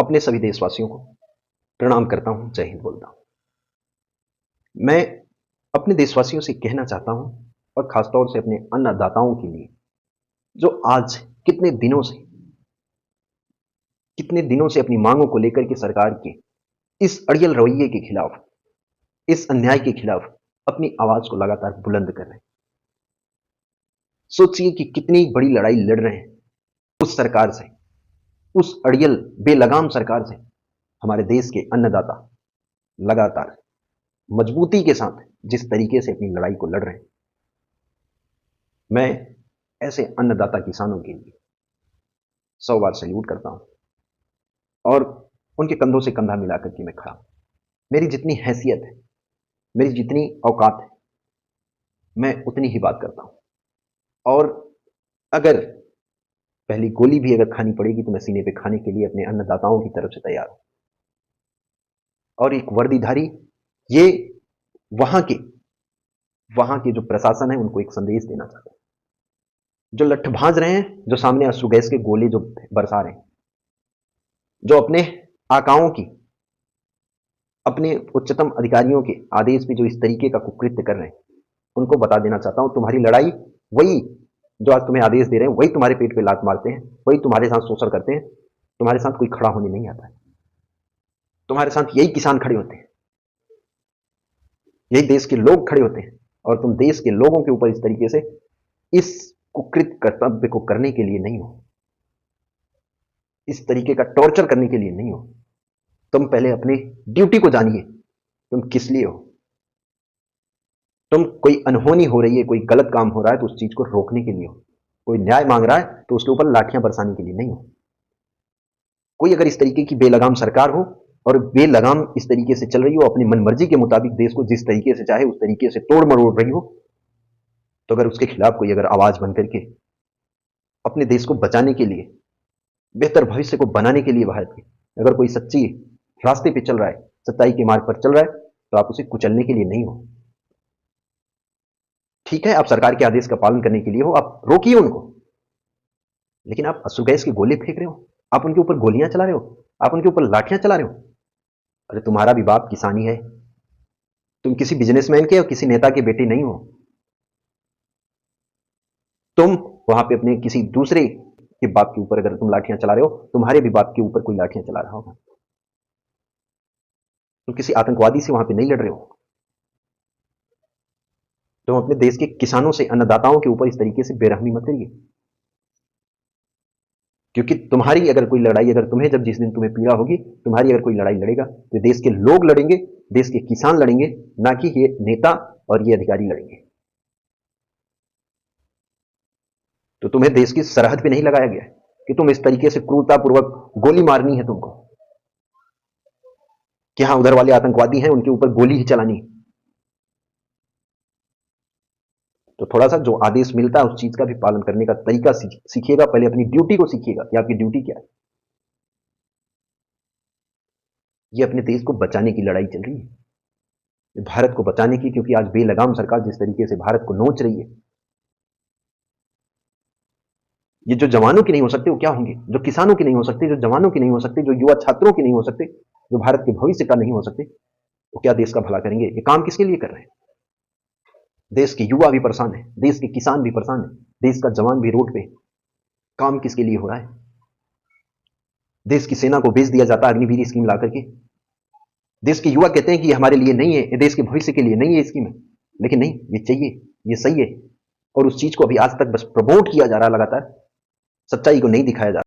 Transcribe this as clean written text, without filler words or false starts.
अपने सभी देशवासियों को प्रणाम करता हूं, जय हिंद बोलता हूं। मैं अपने देशवासियों से कहना चाहता हूं, और खासतौर से अपने अन्नदाताओं के लिए, जो आज कितने दिनों से अपनी मांगों को लेकर के सरकार के इस अड़ियल रवैये के खिलाफ, इस अन्याय के खिलाफ अपनी आवाज को लगातार बुलंद कर रहे हैं। सोचिए कि कितनी बड़ी लड़ाई लड़ रहे हैं उस सरकार से, उस अड़ियल बेलगाम सरकार से। हमारे देश के अन्नदाता लगातार मजबूती के साथ जिस तरीके से अपनी लड़ाई को लड़ रहे हैं, मैं ऐसे अन्नदाता किसानों के लिए 100 बार सैल्यूट करता हूं और उनके कंधों से कंधा मिलाकर के मैं खड़ा हूं। मेरी जितनी हैसियत है, मेरी जितनी औकात है, मैं उतनी ही बात करता हूं। और अगर पहली गोली भी अगर खानी पड़ेगी तो मैं सीने पे खाने के लिए अपने अन्नदाताओं की तरफ से तैयार हूं। और एक वर्दीधारी, ये वहां के जो प्रशासन है उनको एक संदेश देना चाहता हूं। जो लठ भांज रहे हैं, जो सामने आंसू गैस के गोले जो बरसा रहे हैं, जो अपने आकाओं की, अपने उच्चतम अधिकारियों के आदेश पे जो इस तरीके का कुकृत्य कर रहे हैं, उनको बता देना चाहता हूं, तुम्हारी लड़ाई वही जो आज तुम्हें आदेश दे रहे हैं, वही तुम्हारे पेट पे लात मारते हैं, वही तुम्हारे साथ शोषण करते हैं। तुम्हारे साथ कोई खड़ा होने नहीं आता है। तुम्हारे साथ यही किसान खड़े होते हैं, यही देश के लोग खड़े होते हैं, और तुम देश के लोगों के ऊपर इस तरीके से इस कुकृत कर्तव्य को करने के लिए नहीं हो, इस तरीके का टॉर्चर करने के लिए नहीं हो। तुम पहले अपनी ड्यूटी को जानिए, तुम किस लिए हो। तुम कोई अनहोनी हो रही है, कोई गलत काम हो रहा है तो उस चीज को रोकने के लिए हो। कोई न्याय मांग रहा है तो उसके ऊपर लाठियां बरसाने के लिए नहीं हो। कोई अगर इस तरीके की बेलगाम सरकार हो और बेलगाम इस तरीके से चल रही हो, अपनी मनमर्जी के मुताबिक देश को जिस तरीके से चाहे उस तरीके से तोड़ मरोड़ रही हो, तो अगर उसके खिलाफ कोई अगर आवाज बन करके अपने देश को बचाने के लिए, बेहतर भविष्य को बनाने के लिए भारत के अगर कोई सच्ची रास्ते पे चल रहा है, सच्चाई के मार्ग पर चल रहा है, तो आप उसे कुचलने के लिए नहीं हो। ठीक है, आप सरकार के आदेश का पालन करने के लिए हो, आप रोकिए उनको, लेकिन आप आंसू गैस के गोले फेंक रहे हो, आप उनके ऊपर गोलियां चला रहे हो, आप उनके ऊपर लाठियां चला रहे हो। अरे तुम्हारा भी बाप किसानी है, तुम किसी बिजनेसमैन के और किसी नेता के बेटे नहीं हो। तुम वहां पे अपने किसी दूसरे के बाप के ऊपर अगर तुम लाठियां चला रहे हो, तुम्हारे भी बाप के ऊपर कोई लाठियां चला रहा होगा। तुम किसी आतंकवादी से वहां पे नहीं लड़ रहे हो। तुम अपने देश के किसानों से, अन्नदाताओं के ऊपर इस तरीके से बेरहमी मत करिए, क्योंकि तुम्हारी अगर कोई लड़ाई, अगर तुम्हें जब जिस दिन तुम्हें पीड़ा होगी, तुम्हारी अगर कोई लड़ाई लड़ेगा तो देश के लोग लड़ेंगे, देश के किसान लड़ेंगे, ना कि ये नेता और ये अधिकारी लड़ेंगे। तो तुम्हें देश की सरहद पे नहीं लगाया गया कि तुम इस तरीके से क्रूरतापूर्वक गोली मारनी है तुमको, कि हाँ उधर वाले आतंकवादी हैं उनके ऊपर गोली ही चलानी। तो थोड़ा सा जो आदेश मिलता है उस चीज का भी पालन करने का तरीका सीखिएगा। पहले अपनी ड्यूटी को सीखिएगा कि आपकी ड्यूटी क्या है। ये अपने देश को बचाने की लड़ाई चल रही है, भारत को बचाने की, क्योंकि आज बेलगाम सरकार जिस तरीके से भारत को नोच रही है, ये जो जवानों की नहीं हो सकते वो क्या होंगे, जो किसानों की नहीं हो सकते, जो जवानों की नहीं हो सकते, जो युवा छात्रों की नहीं हो सकते, जो भारत के भविष्य का नहीं हो सकते, वो क्या देश का भला करेंगे। ये काम किसके लिए कर रहे हैं। देश के युवा भी परेशान है, देश के किसान भी परेशान है, देश का जवान भी रोड पे। काम किसके लिए हो रहा है। देश की सेना को भेज दिया जाता है अग्निवीर स्कीम ला करके। देश के युवा कहते हैं कि ये हमारे लिए नहीं है, ये देश के भविष्य के लिए नहीं है स्कीम है, लेकिन नहीं, ये चाहिए, ये सही है। और उस चीज को अभी आज तक बस प्रमोट किया जा रहा है लगातार, सच्चाई को नहीं दिखाया जा रहा।